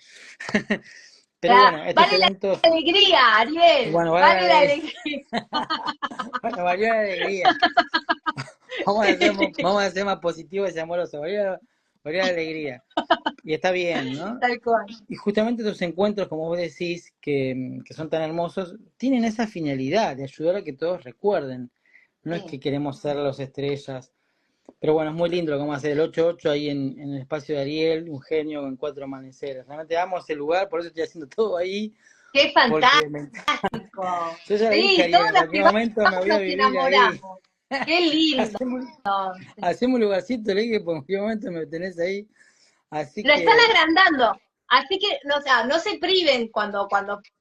Pero bueno, estos Vale la eventos, alegría, Ariel, bueno, vale la alegría. bueno, valió la alegría. Vamos a ser más positivos y amorosos. Valió la alegría. Y está bien, ¿no? Tal cual. Y justamente estos encuentros, como vos decís, que son tan hermosos, tienen esa finalidad de ayudar a que todos recuerden. No es Sí. que queremos ser los estrellas. Pero bueno, es muy lindo lo que vamos a hacer el 8-8 ahí en el espacio de Ariel, un genio con 4 amaneceres. Realmente amo ese lugar, por eso estoy haciendo todo ahí, Qué porque fantástico. yo ya le dije a Sí, Ariel, todas en las cualquier que momento me vamos voy a nos vivir ahí. enamoramos. Qué lindo. Hacemos, hacemos un lugarcito, le dije, pues en cualquier momento me tenés ahí. Así Lo están que, agrandando. Así que, no, o sea, no se priven cuando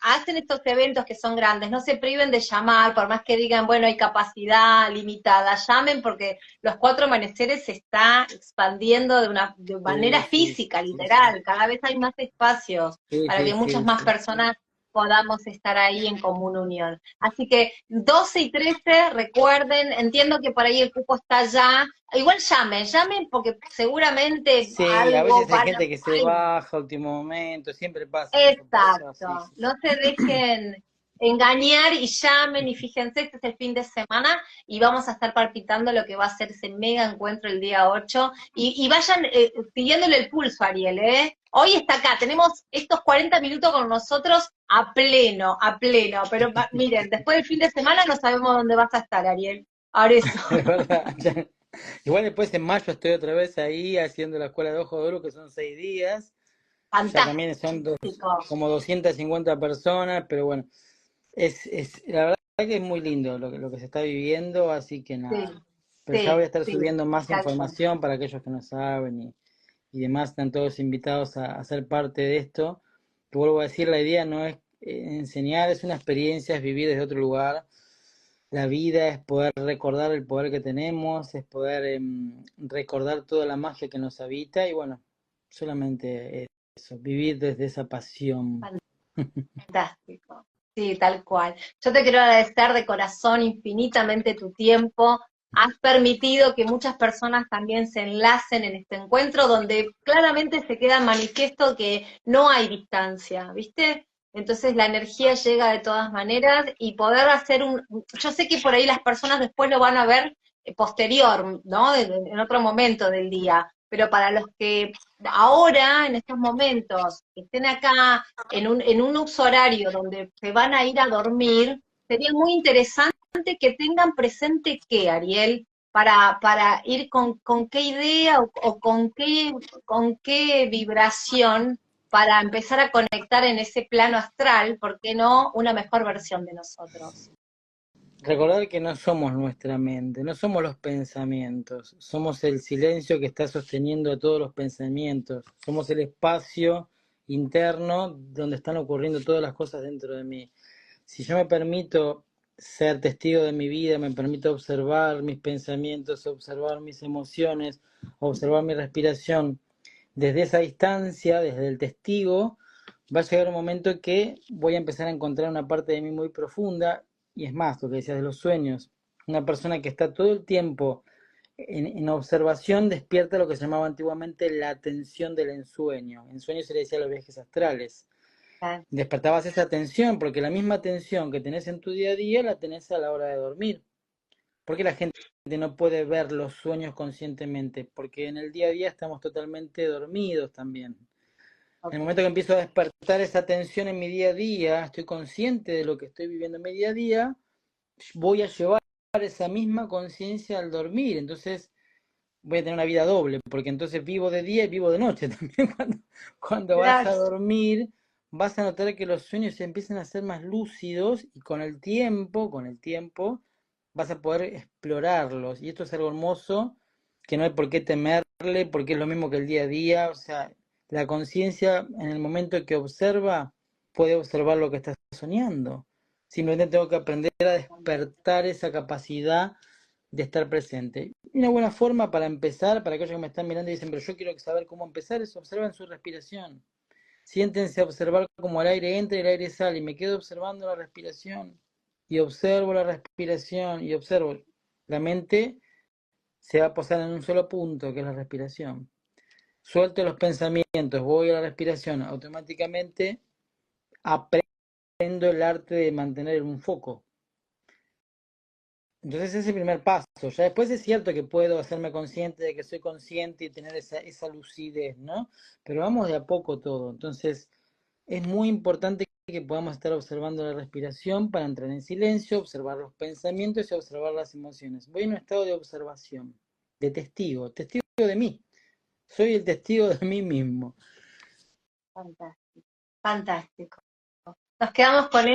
hacen estos eventos que son grandes, no se priven de llamar, por más que digan, bueno, hay capacidad limitada, llamen porque los 4 amaneceres se está expandiendo de manera sí, sí, física, sí, sí, literal, cada vez hay más espacios sí, para sí, que muchas sí, más sí. personas podamos estar ahí en común unión. Así que 12 y 13, recuerden, entiendo que por ahí el cupo está ya. Igual llamen porque seguramente Sí, a algo veces hay van gente que se ay, baja a último momento, siempre pasa eso, por eso, sí, exacto, sí, no sí. se dejen engañar y llamen y fíjense, este es el fin de semana y vamos a estar palpitando lo que va a ser ese mega encuentro el día 8 y vayan siguiéndole el pulso, Ariel, ¿eh? Hoy está acá, tenemos estos 40 minutos con nosotros a pleno, pero miren, después del fin de semana no sabemos dónde vas a estar, Ariel. Ahora eso, Es verdad. Igual después en mayo estoy otra vez ahí haciendo la escuela de Ojo de Oro, que son 6 días. Ya también son fantástico. como 250 personas, pero bueno, la verdad que es muy lindo lo que se está viviendo, así que Sí, nada. Pero ya voy a sí, estar sí, subiendo más tal cual. información para aquellos que no saben y demás, están todos invitados a ser parte de esto. Que vuelvo a decir, la idea no es enseñar, es una experiencia, es vivir desde otro lugar. La vida es poder recordar el poder que tenemos, es poder recordar toda la magia que nos habita y bueno, solamente eso, vivir desde esa pasión. Fantástico. Sí, tal cual. Yo te quiero agradecer de corazón infinitamente tu tiempo. Has permitido que muchas personas también se enlacen en este encuentro donde claramente se queda manifiesto que no hay distancia, ¿viste? Entonces la energía llega de todas maneras y poder hacer yo sé que por ahí las personas después lo van a ver posterior, ¿no? En otro momento del día, pero para los que ahora, en estos momentos, que estén acá en un uso horario donde se van a ir a dormir, sería muy interesante que tengan presente que, Ariel, para ir con qué idea o con qué vibración para empezar a conectar en ese plano astral, ¿por qué no una mejor versión de nosotros? Recordar que no somos nuestra mente, no somos los pensamientos, somos el silencio que está sosteniendo a todos los pensamientos, somos el espacio interno donde están ocurriendo todas las cosas dentro de mí. Si yo me permito ser testigo de mi vida, me permito observar mis pensamientos, observar mis emociones, observar mi respiración, desde esa distancia, desde el testigo, va a llegar un momento que voy a empezar a encontrar una parte de mí muy profunda, y es más, lo que decías de los sueños, una persona que está todo el tiempo en observación despierta lo que se llamaba antiguamente la atención del ensueño. En sueño se le decía a los viajes astrales. Ah, Despertabas esa atención, porque la misma atención que tenés en tu día a día la tenés a la hora de dormir. ¿Por qué la gente no puede ver los sueños conscientemente? Porque en el día a día estamos totalmente dormidos también. En el ok, momento que empiezo a despertar esa atención en mi día a día, estoy consciente de lo que estoy viviendo en mi día a día, voy a llevar esa misma conciencia al dormir. Entonces voy a tener una vida doble, porque entonces vivo de día y vivo de noche también. Cuando vas a claro, dormir, vas a notar que los sueños se empiezan a ser más lúcidos y con el tiempo, vas a poder explorarlos. Y esto es algo hermoso, que no hay por qué temerle, porque es lo mismo que el día a día. O sea, la conciencia en el momento que observa, puede observar lo que está soñando. Simplemente tengo que aprender a despertar esa capacidad de estar presente. Una buena forma para empezar, para aquellos que me están mirando y dicen, pero yo quiero saber cómo empezar, es observar su respiración. Siéntense a observar cómo el aire entra y el aire sale, y me quedo observando la respiración, y observo la respiración, y observo. La mente se va a posar en un solo punto, que es la respiración. Suelto los pensamientos, voy a la respiración, automáticamente aprendo el arte de mantener un foco. Entonces ese es el primer paso. Ya después es cierto que puedo hacerme consciente de que soy consciente y tener esa lucidez, ¿no? Pero vamos de a poco todo. Entonces es muy importante que podamos estar observando la respiración para entrar en silencio, observar los pensamientos y observar las emociones. Voy en un estado de observación, de testigo, testigo de mí. Soy el testigo de mí mismo. fantástico, fantástico. Nos quedamos con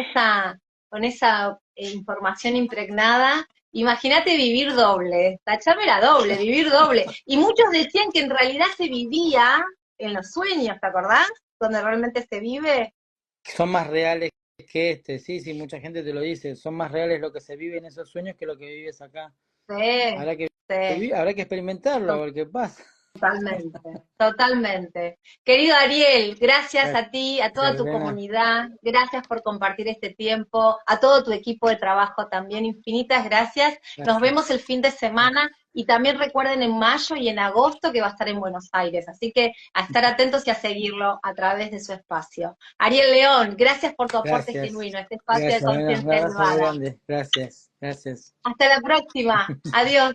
esa información impregnada. Imagínate vivir doble, tacharme la doble, vivir doble. Y muchos decían que en realidad se vivía en los sueños, ¿te acordás? Donde realmente se vive. Son más reales que este, sí, sí, mucha gente te lo dice. Son más reales lo que se vive en esos sueños que lo que vives acá. Sí, Habrá que, sí. habrá que experimentarlo, a ver qué pasa. Totalmente, totalmente. Querido Ariel, gracias Gracias, a ti, a toda tu Elena. comunidad, gracias por compartir este tiempo, a todo tu equipo de trabajo también, infinitas gracias. Nos vemos Gracias. el fin de semana y también recuerden en mayo y en agosto que va a estar en Buenos Aires, así que a estar atentos y a seguirlo a través de su espacio. Ariel León, gracias por tu aporte Gracias. genuino a este espacio de Gracias, Elena. Un conciencia abrazo muy elevada. grande. Gracias. Gracias. Hasta la próxima. Adiós.